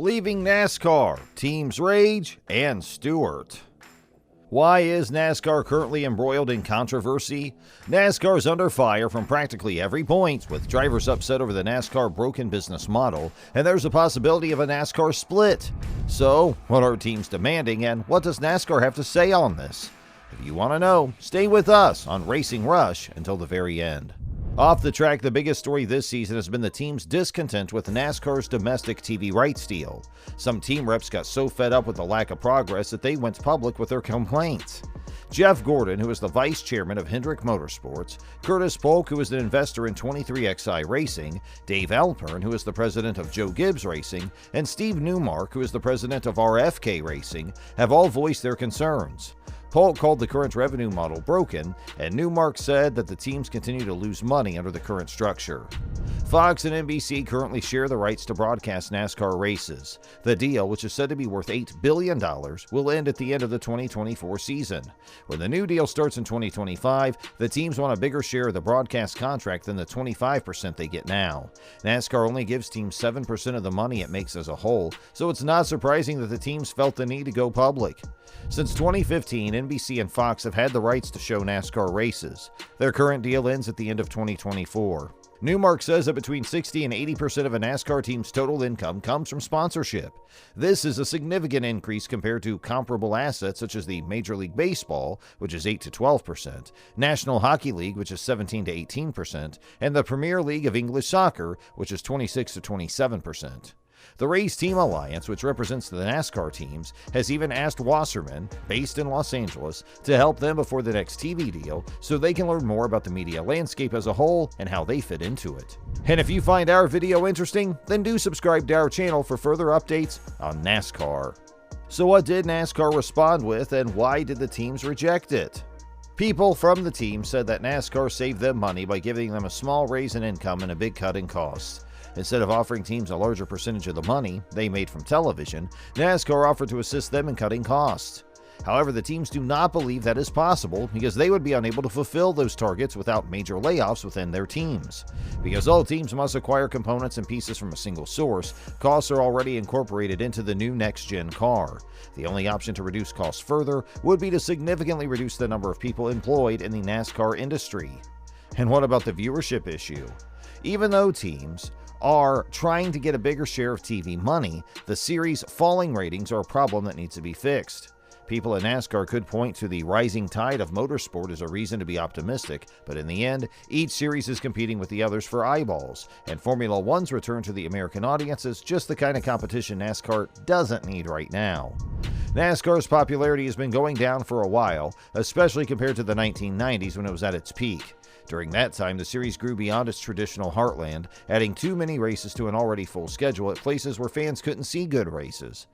Leaving NASCAR, teams rage, and Stewart. Why is NASCAR currently embroiled in controversy? NASCAR is under fire from practically every point, with drivers upset over the NASCAR broken business model, and there's a possibility of a NASCAR split. So, what are teams demanding, and what does NASCAR have to say on this? If you want to know, stay with us on Racing Rush until the very end. Off the track, the biggest story this season has been the team's discontent with NASCAR's domestic TV rights deal. Some team reps got so fed up with the lack of progress that they went public with their complaints. Jeff Gordon, who is the vice chairman of Hendrick Motorsports, Curtis Polk, who is an investor in 23XI Racing, Dave Alpern, who is the president of Joe Gibbs Racing, and Steve Newmark, who is the president of RFK Racing, have all voiced their concerns. Polk called the current revenue model broken, and Newmark said that the teams continue to lose money under the current structure. Fox and NBC currently share the rights to broadcast NASCAR races. The deal, which is said to be worth $8 billion, will end at the end of the 2024 season. When the new deal starts in 2025, the teams want a bigger share of the broadcast contract than the 25% they get now. NASCAR only gives teams 7% of the money it makes as a whole, so it's not surprising that the teams felt the need to go public. Since 2015, NBC and Fox have had the rights to show NASCAR races. Their current deal ends at the end of 2024. Newmark says that between 60 and 80% of a NASCAR team's total income comes from sponsorship. This is a significant increase compared to comparable assets such as the Major League Baseball, which is 8 to 12%, National Hockey League, which is 17 to 18%, and the Premier League of English Soccer, which is 26 to 27%. The Race Team Alliance, which represents the NASCAR teams, has even asked Wasserman, based in Los Angeles, to help them before the next TV deal so they can learn more about the media landscape as a whole and how they fit into it. And if you find our video interesting, then do subscribe to our channel for further updates on NASCAR. So what did NASCAR respond with, and why did the teams reject it? People from the team said that NASCAR saved them money by giving them a small raise in income and a big cut in costs. Instead of offering teams a larger percentage of the money they made from television, NASCAR offered to assist them in cutting costs. However, the teams do not believe that is possible because they would be unable to fulfill those targets without major layoffs within their teams. Because all teams must acquire components and pieces from a single source, costs are already incorporated into the new next-gen car. The only option to reduce costs further would be to significantly reduce the number of people employed in the NASCAR industry. And what about the viewership issue? Even though teams are trying to get a bigger share of TV money, the series' falling ratings are a problem that needs to be fixed. People in NASCAR could point to the rising tide of motorsport as a reason to be optimistic, but in the end, each series is competing with the others for eyeballs, and Formula One's return to the American audience is just the kind of competition NASCAR doesn't need right now. NASCAR's popularity has been going down for a while, especially compared to the 1990s when it was at its peak. During that time, the series grew beyond its traditional heartland, adding too many races to an already full schedule at places where fans couldn't see good races.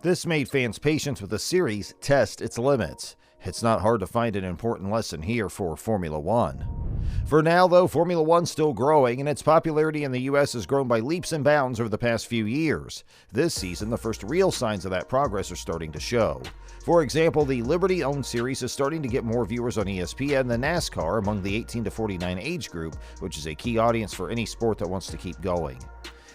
This made fans' patience with the series test its limits. It's not hard to find an important lesson here for Formula One. For now, though, Formula One's still growing, and its popularity in the U.S. has grown by leaps and bounds over the past few years. This season, the first real signs of that progress are starting to show. For example, the Liberty-owned series is starting to get more viewers on ESPN than NASCAR among the 18 to 49 age group, which is a key audience for any sport that wants to keep going.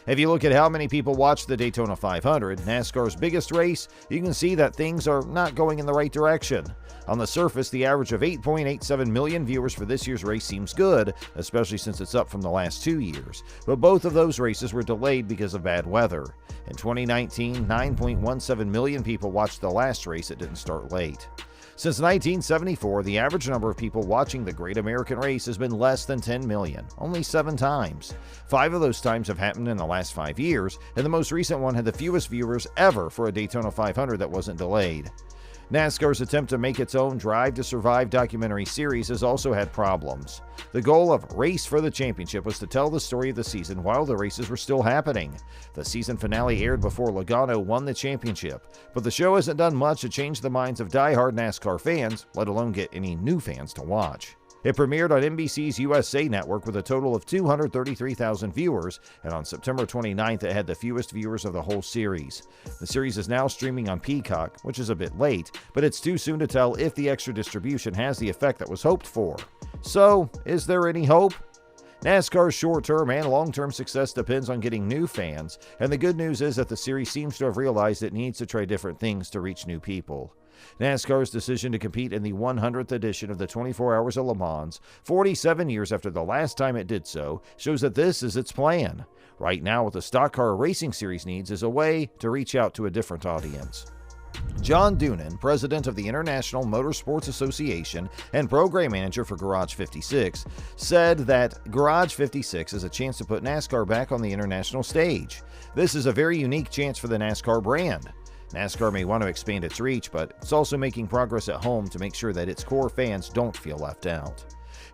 If you look at how many people watch the Daytona 500, NASCAR's biggest race, you can see that things are not going in the right direction. On the surface, the average of 8.87 million viewers for this year's race seems good, especially since it's up from the last 2 years. But both of those races were delayed because of bad weather. In 2019, 9.17 million people watched the last race that didn't start late. Since 1974, the average number of people watching the Great American Race has been less than 10 million, only 7 times. 5 of those times have happened in the last 5 years, and the most recent one had the fewest viewers ever for a Daytona 500 that wasn't delayed. NASCAR's attempt to make its own Drive to Survive documentary series has also had problems. The goal of Race for the Championship was to tell the story of the season while the races were still happening. The season finale aired before Logano won the championship, but the show hasn't done much to change the minds of die-hard NASCAR fans, let alone get any new fans to watch. It premiered on NBC's USA Network with a total of 233,000 viewers, and on September 29th it had the fewest viewers of the whole series. The series is now streaming on Peacock, which is a bit late, but it's too soon to tell if the extra distribution has the effect that was hoped for. So, is there any hope? NASCAR's short-term and long-term success depends on getting new fans, and the good news is that the series seems to have realized it needs to try different things to reach new people. NASCAR's decision to compete in the 100th edition of the 24 Hours of Le Mans, 47 years after the last time it did so, shows that this is its plan. Right now, what the Stock Car Racing Series needs is a way to reach out to a different audience. John Doonan, president of the International Motorsports Association and program manager for Garage 56, said that Garage 56 is a chance to put NASCAR back on the international stage. This is a very unique chance for the NASCAR brand. NASCAR may want to expand its reach, but it's also making progress at home to make sure that its core fans don't feel left out.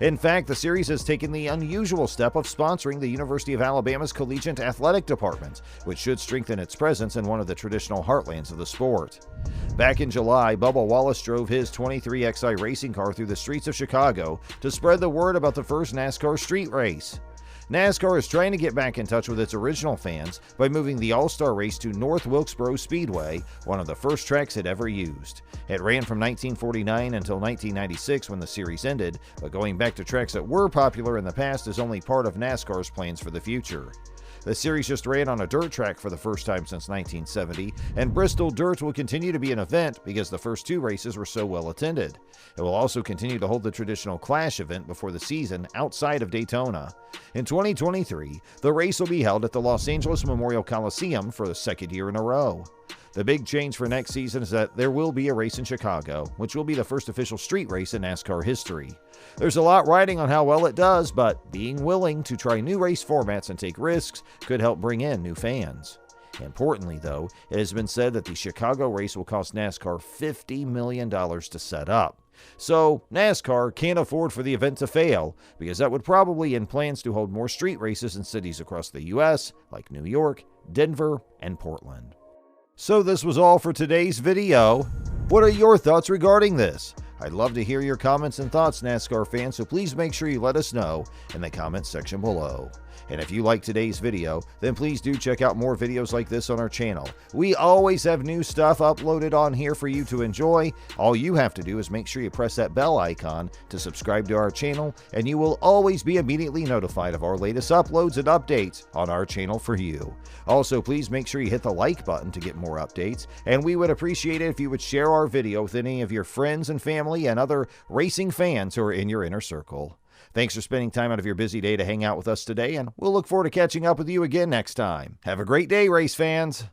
In fact, the series has taken the unusual step of sponsoring the University of Alabama's Collegiate Athletic Department, which should strengthen its presence in one of the traditional heartlands of the sport. Back in July, Bubba Wallace drove his 23XI racing car through the streets of Chicago to spread the word about the first NASCAR street race. NASCAR is trying to get back in touch with its original fans by moving the All-Star race to North Wilkesboro Speedway, one of the first tracks it ever used. It ran from 1949 until 1996 when the series ended, but going back to tracks that were popular in the past is only part of NASCAR's plans for the future. The series just ran on a dirt track for the first time since 1970, and Bristol Dirt will continue to be an event because the first two races were so well attended. It will also continue to hold the traditional Clash event before the season outside of Daytona. In 2023, the race will be held at the Los Angeles Memorial Coliseum for the second year in a row. The big change for next season is that there will be a race in Chicago, which will be the first official street race in NASCAR history. There's a lot riding on how well it does, but being willing to try new race formats and take risks could help bring in new fans. Importantly, though, it has been said that the Chicago race will cost NASCAR $50 million to set up. So, NASCAR can't afford for the event to fail, because that would probably end plans to hold more street races in cities across the U.S., like New York, Denver, and Portland. So this was all for today's video. What are your thoughts regarding this? I'd love to hear your comments and thoughts, NASCAR fans, so please make sure you let us know in the comments section below. And if you like today's video, then please do check out more videos like this on our channel. We always have new stuff uploaded on here for you to enjoy. All you have to do is make sure you press that bell icon to subscribe to our channel, and you will always be immediately notified of our latest uploads and updates on our channel for you. Also, please make sure you hit the like button to get more updates, and we would appreciate it if you would share our video with any of your friends and family and other racing fans who are in your inner circle. Thanks for spending time out of your busy day to hang out with us today, and we'll look forward to catching up with you again next time. Have a great day, race fans!